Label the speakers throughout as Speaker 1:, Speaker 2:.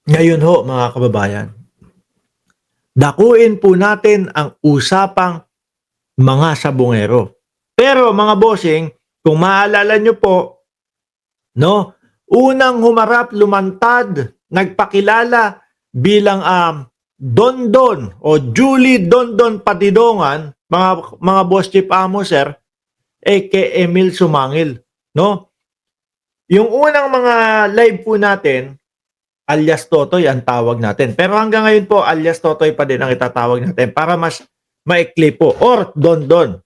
Speaker 1: Ngayon ho, mga kababayan, dakuin po natin ang usapang mga sabungero. Pero mga bossing, kung maalala nyo po, no, unang humarap, lumantad, nagpakilala bilang Dondon o Julie Dondon Patidongan, mga boss chief amo sir, kay Emil Sumangil, no? Yung unang mga live po natin, alias Totoy ang tawag natin. Pero hanggang ngayon po, alias Totoy pa din ang itatawag natin para mas maikli po. Or Don Don.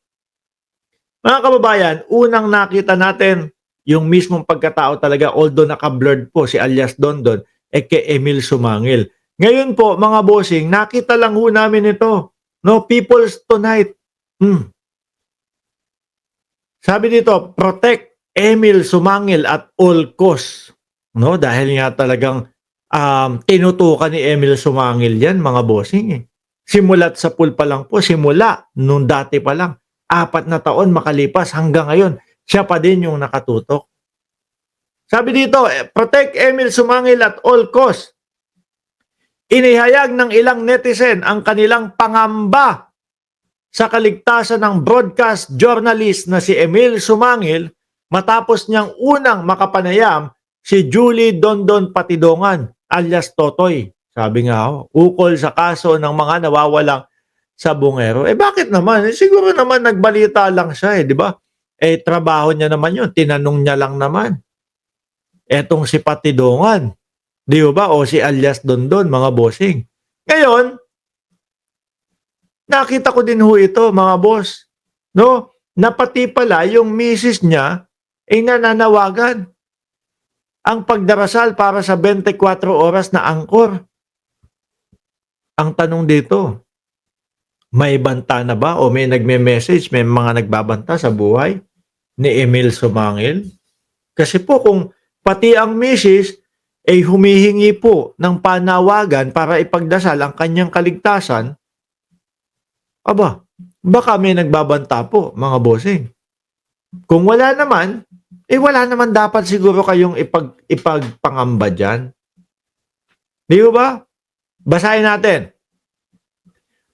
Speaker 1: Mga kababayan, unang nakita natin yung mismong pagkatao talaga, although naka-blurred po si alias Don Don, kay Emil Sumangil. Ngayon po, mga bossing, nakita lang ho namin ito. No, People's Tonight. Sabi dito, protect Emil Sumangil at all costs. No, dahil nga talagang tinutukan ni Emil Sumangil yan, mga bossing eh. Simulat sa pool pa lang po, simula nung dati pa lang. 4 na taon makalipas hanggang ngayon, siya pa din yung nakatutok. Sabi dito, protect Emil Sumangil at all costs. Inihayag ng ilang netizen ang kanilang pangamba sa kaligtasan ng broadcast journalist na si Emil Sumangil matapos niyang unang makapanayam si Julie Dondon Patidongan alias Totoy. Sabi nga ho, ukol sa kaso ng mga nawawalang sabungero. Bakit naman? Siguro naman nagbalita lang siya di ba? Trabaho niya naman yun. Tinanong niya lang naman. Etong si Patidongan. Di ba? O si alias Dondon, mga bossing. Ngayon, nakita ko din ho ito, mga boss. No? Na pati pala yung misis niya ay nananawagan ang pagdarasal para sa 24 oras na angkor. Ang tanong dito, may banta na ba o may nagme-message, may mga nagbabanta sa buhay ni Emil Sumangil? Kasi po kung pati ang misis ay humihingi po ng panawagan para ipagdasal ang kanyang kaligtasan, aba, baka may nagbabanta po, mga bossing. Kung wala naman, wala naman dapat siguro kayong ipagpangamba dyan. Di ba? Basahin natin.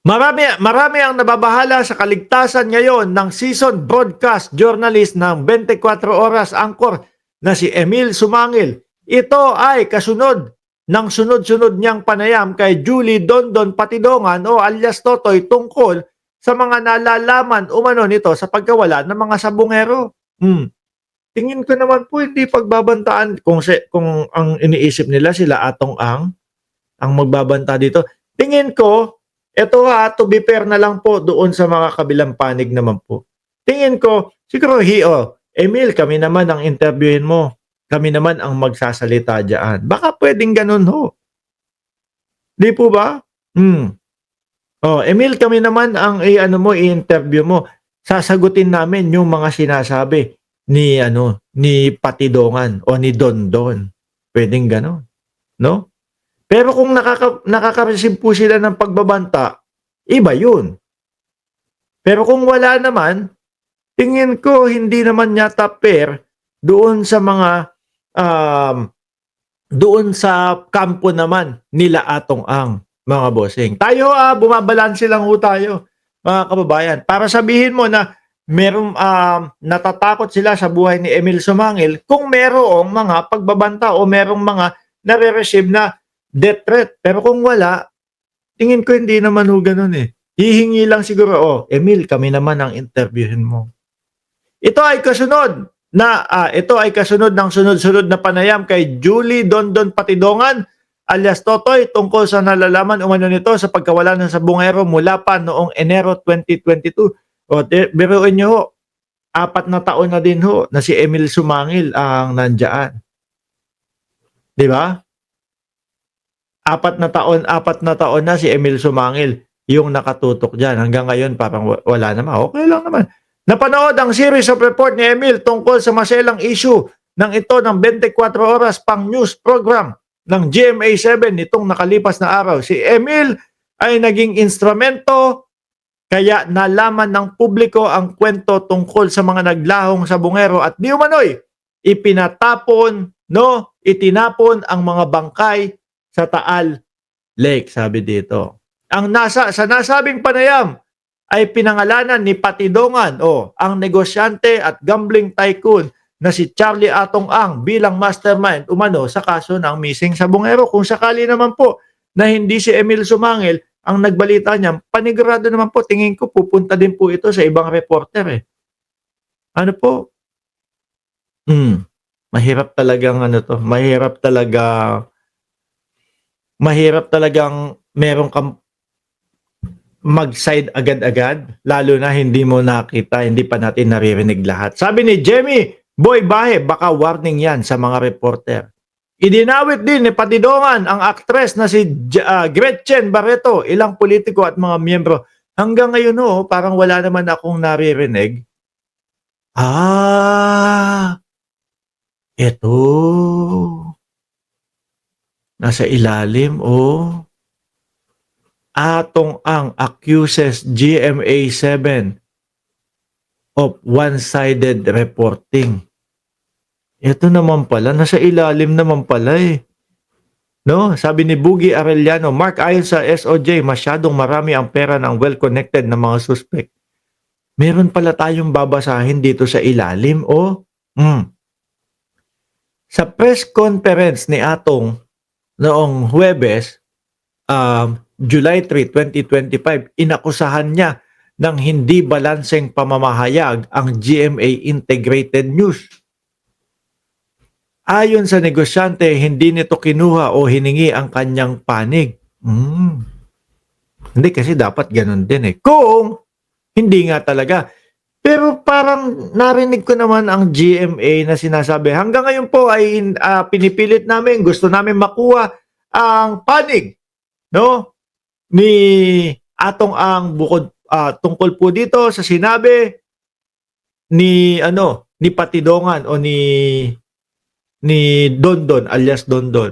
Speaker 1: Marami ang nababahala sa kaligtasan ngayon ng seasoned broadcast journalist ng 24 oras angkor na si Emil Sumangil. Ito ay kasunod ng sunod-sunod niyang panayam kay Julie Dondon Patidongan o alias Totoy tungkol sa mga nalalaman umano nito sa pagkawala ng mga sabungero. Tingin ko naman po hindi pagbabantaan kung ang iniisip nila sila Atong ang magbabanta dito. Tingin ko, eto to be fair na lang po doon sa mga kabilang panig naman po. Tingin ko, siguro Emil, kami naman ang interviewin mo. Kami naman ang magsasalita dyan. Baka pwedeng ganun ho. Di po ba? Emil, kami naman ang i-interview mo. Sasagutin namin yung mga sinasabi ni Patidongan o ni Dondon. Pwedeng ganun. No? Pero kung nakaka-receive po sila ng pagbabanta, iba yun. Pero kung wala naman, tingin ko hindi naman yata fair doon sa mga doon sa kampo naman nila Atong mga bossing. Tayo bumabalanse lang ho tayo, mga kababayan. Para sabihin mo na merong natatakot sila sa buhay ni Emil Sumangil kung merong mga pagbabanta o merong mga nare-receive na death threat. Pero kung wala, tingin ko hindi naman ho ganun Hihingi lang siguro, Emil, kami naman ang interviewin mo. Ito ay kasunod ng sunod-sunod na panayam kay Julie Dondon Patidongan alias Totoy tungkol sa nalalaman umano nito sa pagkawala ng sabungero mula pa noong Enero 2022. Biruin nyo ho, 4 na taon na din ho na si Emil Sumangil ang nandyan. Di ba? 4 na taon na si Emil Sumangil yung nakatutok dyan. Hanggang ngayon parang wala naman. Okay lang naman. Napanood ang series of report ni Emil tungkol sa maselang issue ng 24 oras pang news program ng GMA7 nitong nakalipas na araw. Si Emil ay naging instrumento kaya nalaman ng publiko ang kwento tungkol sa mga naglahong sabungero at di umano'y itinapon ang mga bangkay sa Taal Lake, sabi dito. Sa nasabing panayam ay pinangalanan ni Patidongan ang negosyante at gambling tycoon na si Charlie Atong Ang bilang mastermind umano sa kaso ng missing sabongero. Kung sakali naman po na hindi si Emil Sumangil ang nagbalita niya, panigurado naman po, tingin ko pupunta din po ito sa ibang reporter eh. Ano po? Mahirap talagang mahirap talagang meron kang mag-side agad-agad, lalo na hindi mo nakita, hindi pa natin naririnig lahat. Sabi ni Jemmy Boy Bahe, baka warning yan sa mga reporter. Idinawit din ni Patidongan ang aktres na si Gretchen Barreto, ilang politiko at mga miyembro. Hanggang ngayon parang wala naman akong naririnig. Ito. Nasa ilalim, Atong Ang accuses GMA7 of one-sided reporting. Ito naman pala, nasa ilalim naman pala eh. No? Sabi ni Boogie Arellano, Mark, ayon sa SOJ, masyadong marami ang pera ng well-connected na mga suspect. Meron pala tayong babasahin dito sa ilalim, Sa press conference ni Atong noong Huwebes, July 3, 2025, inakusahan niya ng hindi balanseng pamamahayag ang GMA Integrated News. Ayon sa negosyante, hindi nito kinuha o hiningi ang kanyang panig. Hindi, kasi dapat ganun din eh. Kung hindi nga talaga. Pero parang narinig ko naman ang GMA na sinasabi, hanggang ngayon po ay pinipilit namin, gusto namin makuha ang panig, no? Ni Atong Ang bukod tungkol po dito sa sinabi ni Patidongan o ni Dondon alias Dondon.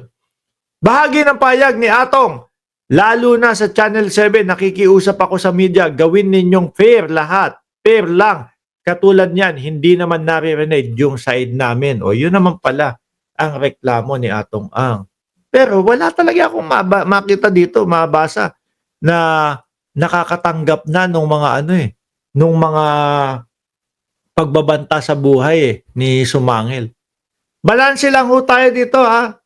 Speaker 1: Bahagi ng payag ni Atong, lalo na sa Channel 7, nakikiusap ako sa media, gawin ninyong fair lahat. Fair lang. Katulad niyan, hindi naman naririnig yung side namin. Yun naman pala ang reklamo ni Atong Ang. Pero wala talaga akong makita dito, mabasa na nakakatanggap na nung mga nung mga pagbabanta sa buhay ni Sumangil. Balanse lang ho tayo dito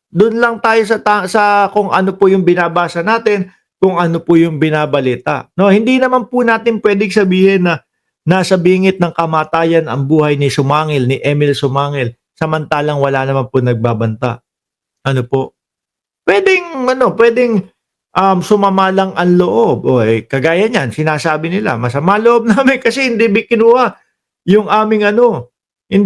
Speaker 1: Doon lang tayo sa kung ano po yung binabasa natin, kung ano po yung binabalita. No, hindi naman po natin pwedeng sabihin na nasa bingit ng kamatayan ang buhay ni Sumangil, ni Emil Sumangil, samantalang wala naman po nagbabanta. Ano po? Pwedeng sumama lang ang loob. Kagaya niyan, sinasabi nila, masama loob namin kasi hindi kinuha yung aming